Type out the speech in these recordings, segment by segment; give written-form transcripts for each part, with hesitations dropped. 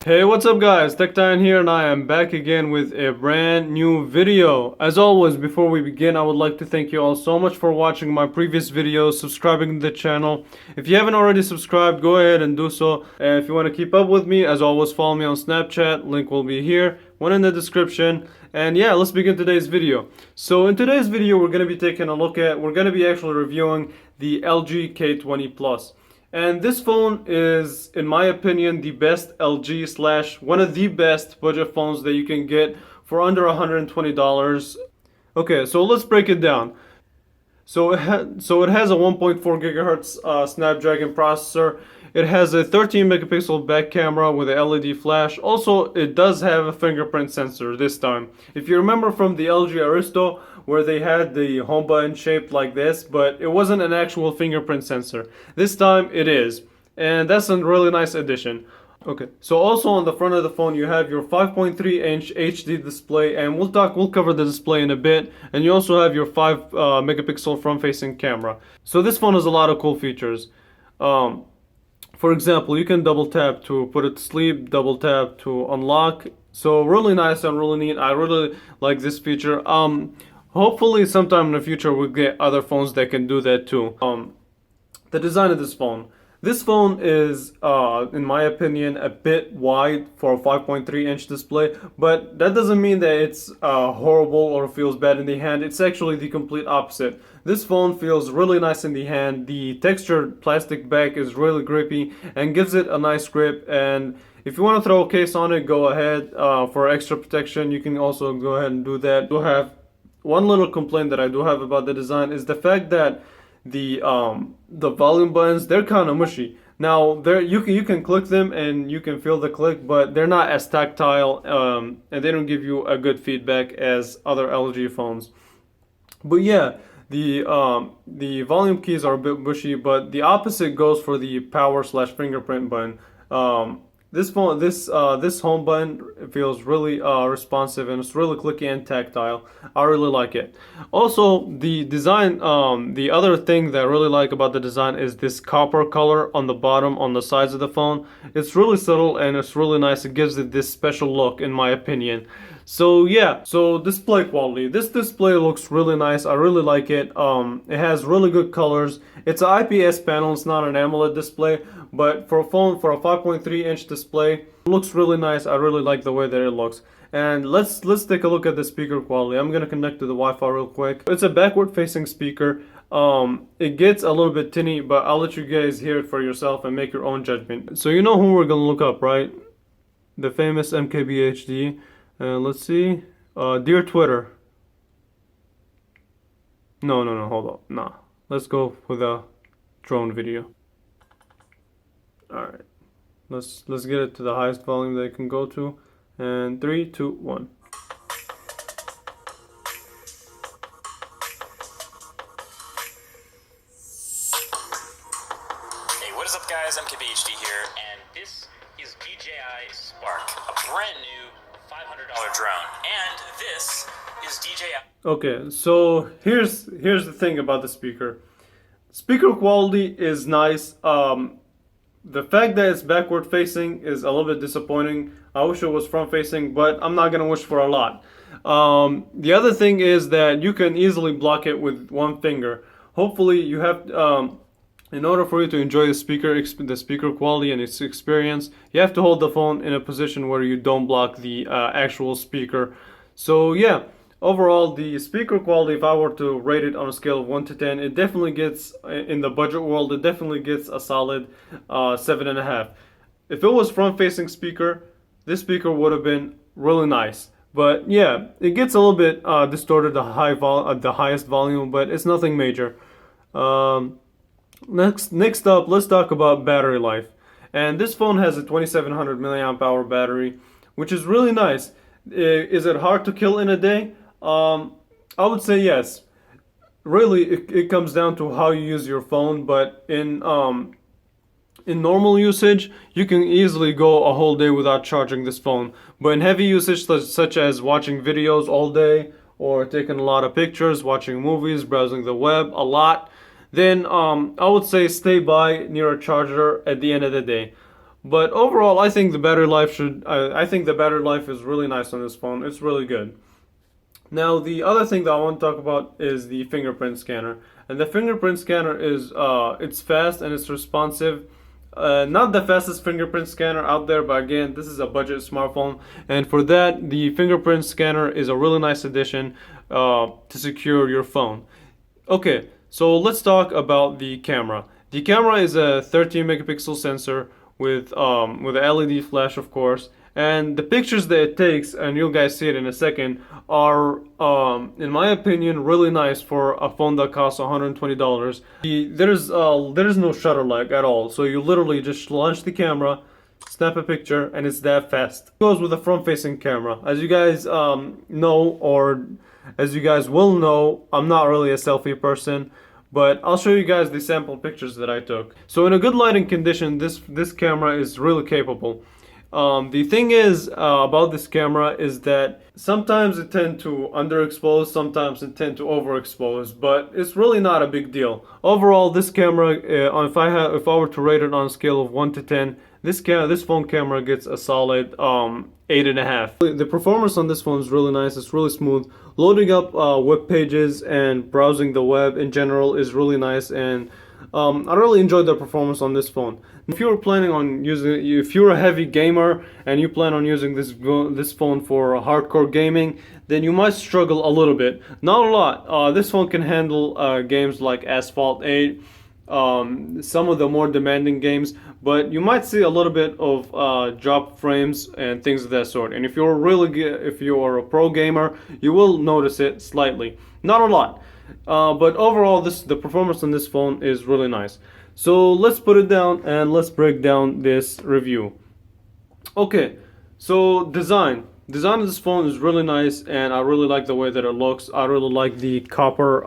Hey, what's up guys? TechTitan here and I am back again with a brand new video. As always, before we begin, I would like to thank you all so much for watching my previous videos, subscribing to the channel. If you haven't already subscribed, go ahead and do so. And if you want to keep up with me, as always, follow me on Snapchat. Link will be here, one in the description. And yeah, let's begin today's video. So in today's video, we're going to be taking a look at, we're going to be actually reviewing the LG K20 Plus. And this phone is, in my opinion, the best LG slash one of the best budget phones that you can get for under $120. Okay, so let's break it down. So it has a 1.4 gigahertz Snapdragon processor. It has a 13 megapixel back camera with a LED flash. Also, it does have a fingerprint sensor this time. If you remember from the LG Aristo, where they had the home button shaped like this, but it wasn't an actual fingerprint sensor. This time it is, and that's a really nice addition. Okay, so also on the front of the phone you have your 5.3-inch HD display, and we'll cover the display in a bit. And you also have your 5 megapixel front-facing camera. So this phone has a lot of cool features. For example, you can double tap to put it to sleep, double tap to unlock. So really nice and really neat. I really like this feature. Hopefully sometime in the future we'll get other phones that can do that too. The design of this phone. This phone is, in my opinion, a bit wide for a 5.3-inch display, but that doesn't mean that it's horrible or feels bad in the hand. It's actually the complete opposite. This phone feels really nice in the hand. The textured plastic back is really grippy and gives it a nice grip. And if you want to throw a case on it, go ahead. For extra protection, you can also go ahead and do that. Do have one little complaint that I do have about the design is the fact that the volume buttons, they're kind of mushy. Now you can click them and you can feel the click, but they're not as tactile, and they don't give you a good feedback as other LG phones. But yeah, the volume keys are a bit bushy, but the opposite goes for the power slash fingerprint button. This home button feels really responsive, and it's really clicky and tactile. I really like it. Also, the design, the other thing that I really like about the design is this copper color on the bottom, on the sides of the phone. It's really subtle and it's really nice. It gives it this special look, in my opinion. So yeah, so display quality. This display looks really nice. I really like it. It has really good colors. It's an IPS panel. It's not an AMOLED display, but for a phone, for a 5.3-inch display, it looks really nice. I really like the way that it looks. And let's take a look at the speaker quality. I'm gonna connect to the Wi-Fi real quick. It's a backward-facing speaker. It gets a little bit tinny, but I'll let you guys hear it for yourself and make your own judgment. So you know who we're gonna look up, right? The famous MKBHD. Let's see. Dear Twitter. No, hold up. Nah. Let's go with a drone video. Alright. Let's get it to the highest volume that it can go to. And 3, 2, 1. Hey, what is up guys? MKBHD here, and this is DJI Spark, a brand new $500 drone, and this is DJI. Okay, so here's the thing about the speaker. Speaker quality is nice. The fact that it's backward facing is a little bit disappointing. I wish it was front facing, but I'm not gonna wish for a lot. The other thing is that you can easily block it with one finger. Hopefully you have, in order for you to enjoy the speaker quality and its experience, you have to hold the phone in a position where you don't block the actual speaker. So yeah, overall the speaker quality, if I were to rate it on a scale of 1 to 10, it definitely gets, in the budget world, it definitely gets a solid 7.5. If it was front-facing speaker, this speaker would have been really nice. But yeah, it gets a little bit distorted at the highest volume, but it's nothing major. Next up, let's talk about battery life. And this phone has a 2700 milliamp hour battery, which is really nice. Is it hard to kill in a day? I would say yes. Really, it comes down to how you use your phone, but in normal usage, you can easily go a whole day without charging this phone. But in heavy usage, such as watching videos all day, or taking a lot of pictures, watching movies, browsing the web a lot, then I would say stay by near a charger at the end of the day. But overall, I think the battery life I think the battery life is really nice on this phone. It's really good. Now, the other thing that I want to talk about is the fingerprint scanner. And the fingerprint scanner is it's fast and it's responsive. Not the fastest fingerprint scanner out there, but again, this is a budget smartphone, and for that, the fingerprint scanner is a really nice addition to secure your phone. Okay, so let's talk about the camera. The camera is a 13 megapixel sensor with a LED flash, of course, and the pictures that it takes, and you'll guys see it in a second, are in my opinion really nice for a phone that costs $120. There's no shutter lag at all, so you literally just launch the camera, snap a picture, and it's that fast. It goes with a front-facing camera. As you guys know, or as you guys will know, I'm not really a selfie person, but I'll show you guys the sample pictures that I took. So in a good lighting condition, this camera is really capable. The thing is about this camera is that sometimes it tends to underexpose, sometimes it tends to overexpose, but it's really not a big deal. Overall, this camera, if I were to rate it on a scale of 1 to 10, this phone camera gets a solid 8.5. The performance on this phone is really nice. It's really smooth. Loading up web pages and browsing the web in general is really nice, and I really enjoyed the performance on this phone. If you're planning on if you're a heavy gamer and you plan on using this phone for hardcore gaming, then you might struggle a little bit. Not a lot. This phone can handle games like Asphalt 8, some of the more demanding games, but you might see a little bit of drop frames and things of that sort. And if you're a pro gamer, you will notice it slightly. Not a lot. But overall, the performance on this phone is really nice. So let's put it down and let's break down this review. Okay, so design of this phone is really nice, and I really like the way that it looks. I really like the copper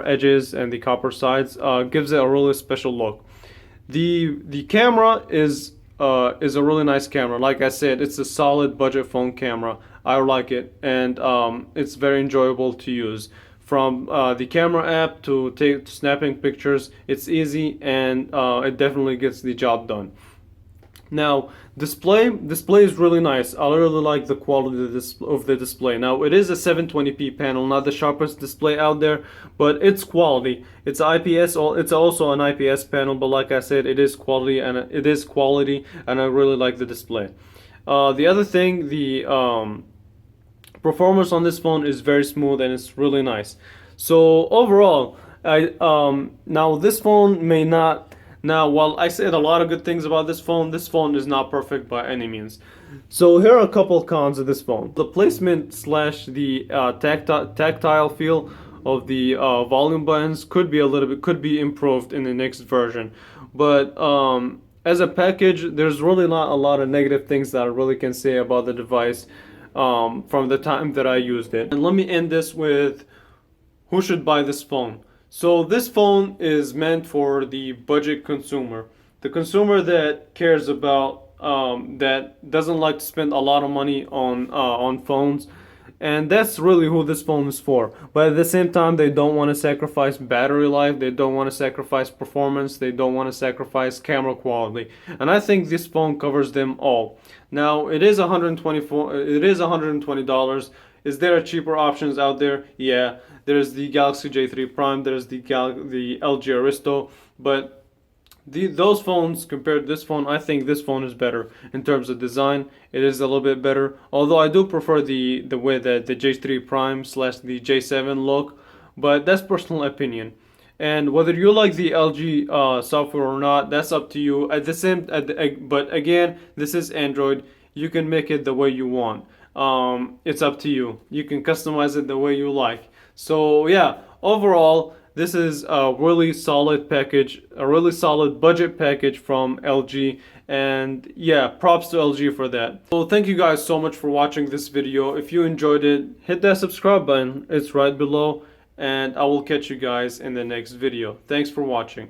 edges and the copper sides. Gives it a really special look. The camera is a really nice camera. Like I said, it's a solid budget phone camera. I like it, and it's very enjoyable to use. From the camera app to snapping pictures, it's easy, and it definitely gets the job done. Now, display is really nice. I really like the quality of the display. Now, it is a 720p panel, not the sharpest display out there, but it's quality. It's IPS. It's also an IPS panel, but like I said, it is quality, and I really like the display. The other thing, the performance on this phone is very smooth, and it's really nice. So overall, now this phone may not. Now, while I said a lot of good things about this phone is not perfect by any means. So here are a couple cons of this phone. The placement / the tactile feel of the volume buttons could be improved in the next version. But as a package, there's really not a lot of negative things that I really can say about the device from the time that I used it. And let me end this with who should buy this phone. So this phone is meant for the budget consumer, the consumer that cares about that doesn't like to spend a lot of money on phones, and that's really who this phone is for. But at the same time, they don't want to sacrifice battery life, they don't want to sacrifice performance, they don't want to sacrifice camera quality, and I think this phone covers them all. Now, it is $120. Is there cheaper options out there? Yeah, there's the Galaxy J3 Prime, there's the LG Aristo, but those phones compared to this phone, I think this phone is better in terms of design. It is a little bit better, although I do prefer the way that the J3 Prime / the J7 look, but that's personal opinion. And whether you like the LG software or not, that's up to you. But again, this is Android. You can make it the way you want. It's up to you. You can customize it the way you like. So yeah, overall, this is a really solid package, a really solid budget package from LG, and yeah, props to LG for that. So thank you guys so much for watching this video. If you enjoyed it, hit that subscribe button. It's right below, and I will catch you guys in the next video. Thanks for watching.